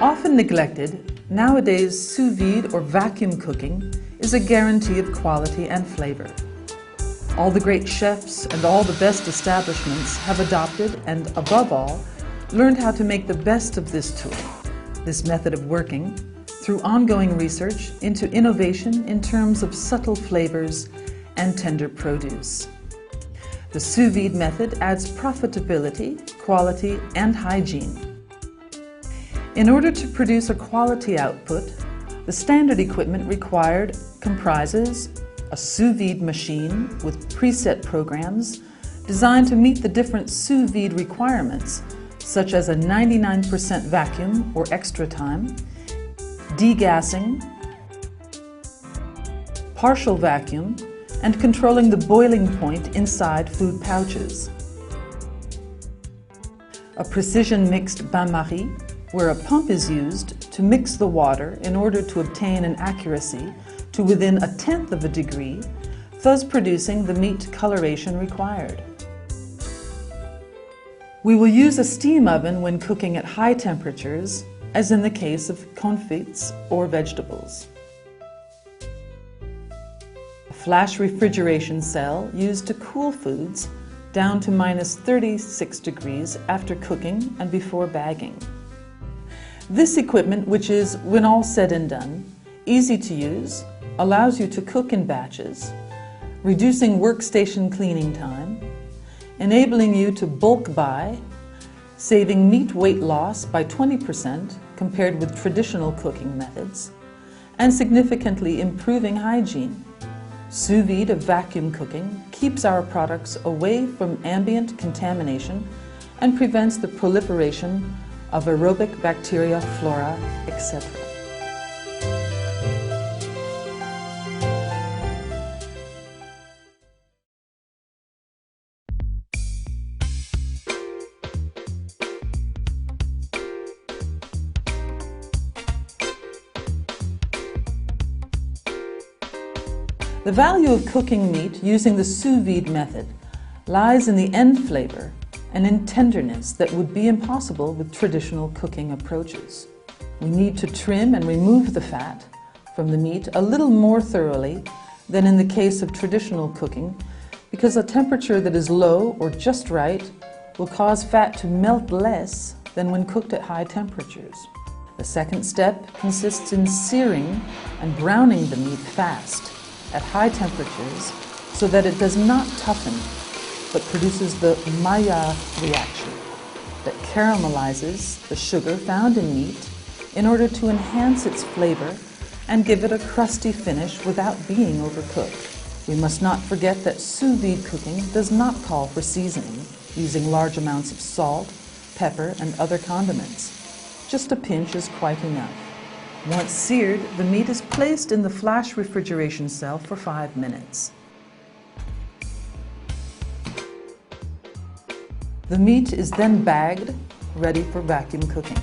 Often neglected, nowadays sous vide or vacuum cooking is a guarantee of quality and flavor. All the great chefs and all the best establishments have adopted and, above all, learned how to make the best of this tool, this method of working, through ongoing research into innovation in terms of subtle flavors and tender produce. The sous vide method adds profitability, quality, and hygiene. In order to produce a quality output, the standard equipment required comprises a sous vide machine with preset programs designed to meet the different sous vide requirements, such as a 99% vacuum or extra time, degassing, partial vacuum, and controlling the boiling point inside food pouches. A precision mixed bain-marie, where a pump is used to mix the water in order to obtain an accuracy to within 1/10 of a degree, thus producing the meat coloration required. We will use a steam oven when cooking at high temperatures, as in the case of confits or vegetables. A flash refrigeration cell used to cool foods down to -36 degrees after cooking and before bagging. This equipment, which is, when all said and done, easy to use, allows you to cook in batches, reducing workstation cleaning time, enabling you to bulk buy, saving meat weight loss by 20% compared with traditional cooking methods, and significantly improving hygiene. Sous vide of vacuum cooking keeps our products away from ambient contamination and prevents the proliferation of aerobic bacteria, flora, etc. The value of cooking meat using the sous vide method lies in the end flavor and in tenderness that would be impossible with traditional cooking approaches. We need to trim and remove the fat from the meat a little more thoroughly than in the case of traditional cooking, because a temperature that is low or just right will cause fat to melt less than when cooked at high temperatures. The second step consists in searing and browning the meat fast at high temperatures so that it does not toughen but produces the Maillard reaction that caramelizes the sugar found in meat in order to enhance its flavor and give it a crusty finish without being overcooked. We must not forget that sous vide cooking does not call for seasoning using large amounts of salt, pepper, and other condiments. Just a pinch is quite enough. Once seared, the meat is placed in the flash refrigeration cell for 5 minutes. The meat is then bagged, ready for vacuum cooking.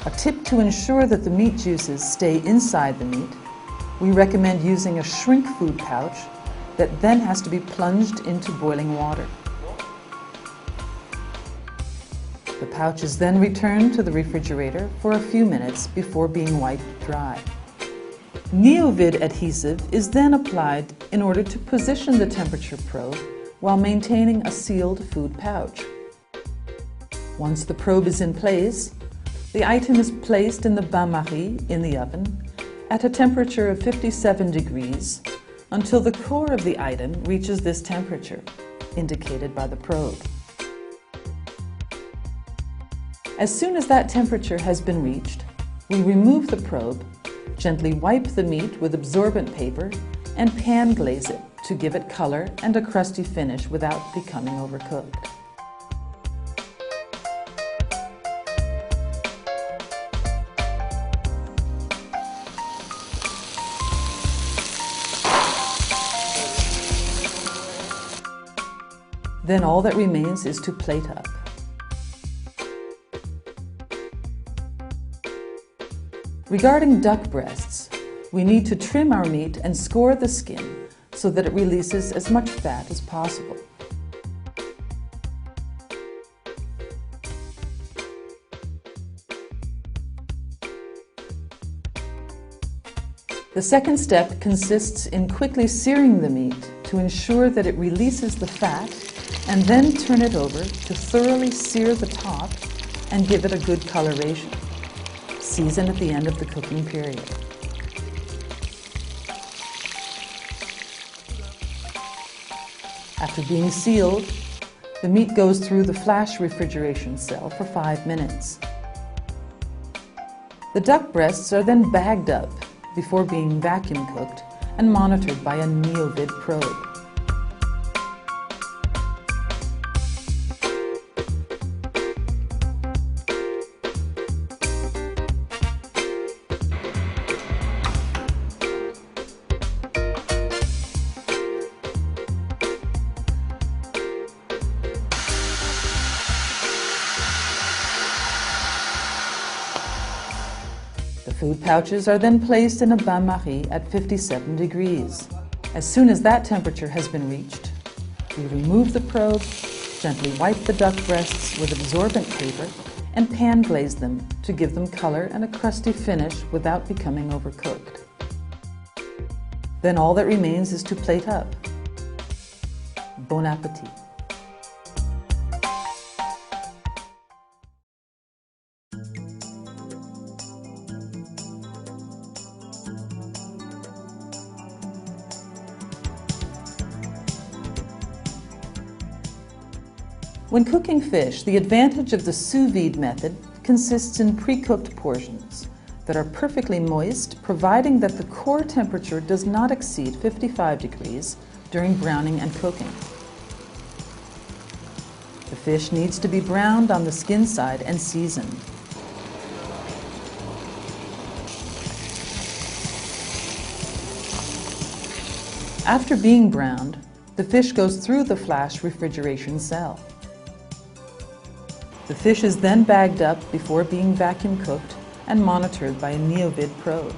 A tip to ensure that the meat juices stay inside the meat, we recommend using a shrink food pouch that then has to be plunged into boiling water. The pouch is then returned to the refrigerator for a few minutes before being wiped dry. Neovid adhesive is then applied in order to position the temperature probe while maintaining a sealed food pouch. Once the probe is in place, the item is placed in the bain-marie in the oven at a temperature of 57 degrees until the core of the item reaches this temperature, indicated by the probe. As soon as that temperature has been reached, we remove the probe, gently wipe the meat with absorbent paper, and pan glaze it to give it color and a crusty finish without becoming overcooked. Then all that remains is to plate up. Regarding duck breasts, we need to trim our meat and score the skin so that it releases as much fat as possible. The second step consists in quickly searing the meat to ensure that it releases the fat, and then turn it over to thoroughly sear the top and give it a good coloration. Season at the end of the cooking period. After being sealed, the meat goes through the flash refrigeration cell for 5 minutes. The duck breasts are then bagged up before being vacuum cooked and monitored by a neovid probe. The food pouches are then placed in a bain-marie at 57 degrees. As soon as that temperature has been reached, we remove the probe, gently wipe the duck breasts with absorbent paper, and pan glaze them to give them color and a crusty finish without becoming overcooked. Then all that remains is to plate up. Bon appétit! When cooking fish, the advantage of the sous vide method consists in pre-cooked portions that are perfectly moist, providing that the core temperature does not exceed 55 degrees during browning and cooking. The fish needs to be browned on the skin side and seasoned. After being browned, the fish goes through the flash refrigeration cell. The fish is then bagged up before being vacuum cooked and monitored by a neovid probe.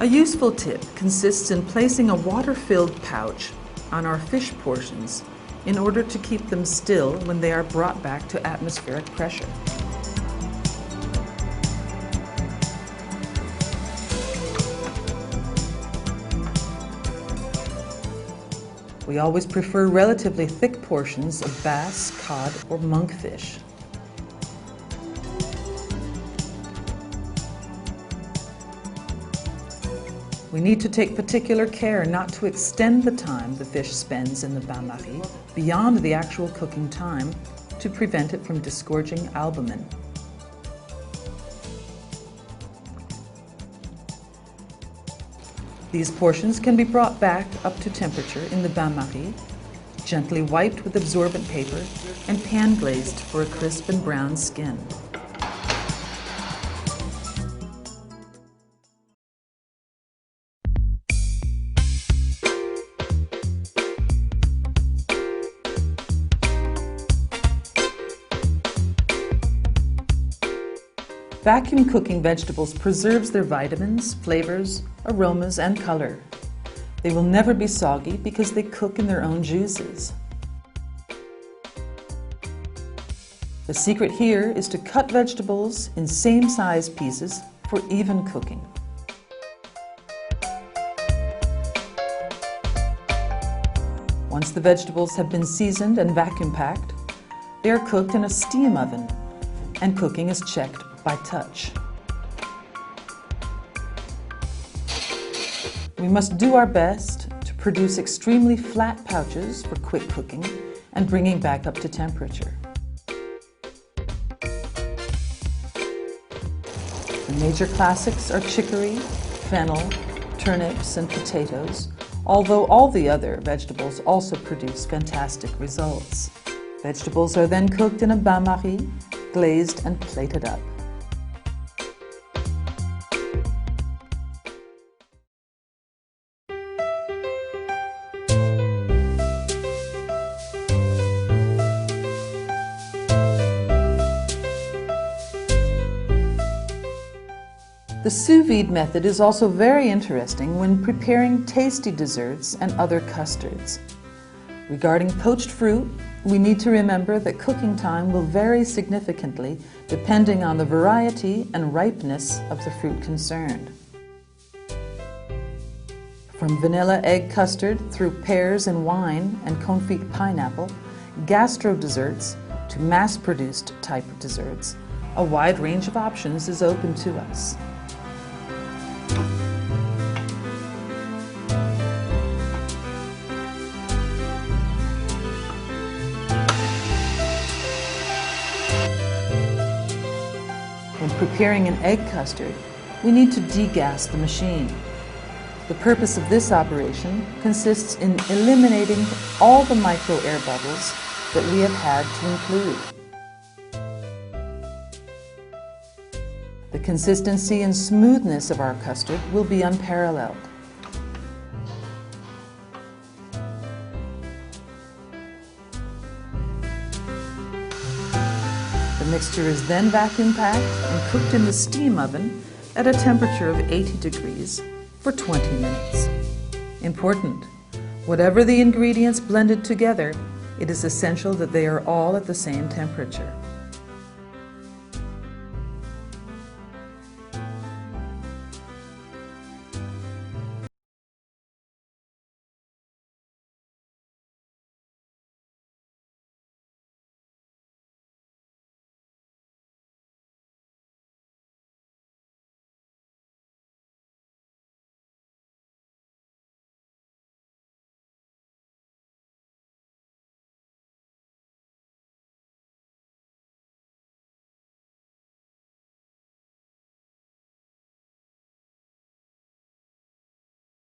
A useful tip consists in placing a water-filled pouch on our fish portions in order to keep them still when they are brought back to atmospheric pressure. We always prefer relatively thick portions of bass, cod, or monkfish. We need to take particular care not to extend the time the fish spends in the bain-marie beyond the actual cooking time to prevent it from disgorging albumin. These portions can be brought back up to temperature in the bain-marie, gently wiped with absorbent paper, and pan glazed for a crisp and brown skin. Vacuum cooking vegetables preserves their vitamins, flavors, aromas, and color. They will never be soggy because they cook in their own juices. The secret here is to cut vegetables in same-size pieces for even cooking. Once the vegetables have been seasoned and vacuum packed, they are cooked in a steam oven, and cooking is checked by touch. We must do our best to produce extremely flat pouches for quick cooking and bringing back up to temperature. The major classics are chicory, fennel, turnips, and potatoes, although all the other vegetables also produce fantastic results. Vegetables are then cooked in a bain-marie, glazed and plated up. The sous vide method is also very interesting when preparing tasty desserts and other custards. Regarding poached fruit, we need to remember that cooking time will vary significantly depending on the variety and ripeness of the fruit concerned. From vanilla egg custard through pears and wine and confit pineapple, gastro desserts to mass-produced type of desserts, a wide range of options is open to us. When preparing an egg custard, we need to degas the machine. The purpose of this operation consists in eliminating all the micro air bubbles that we have had to include. The consistency and smoothness of our custard will be unparalleled. The mixture is then vacuum packed and cooked in the steam oven at a temperature of 80 degrees for 20 minutes. Important: whatever the ingredients blended together, it is essential that they are all at the same temperature.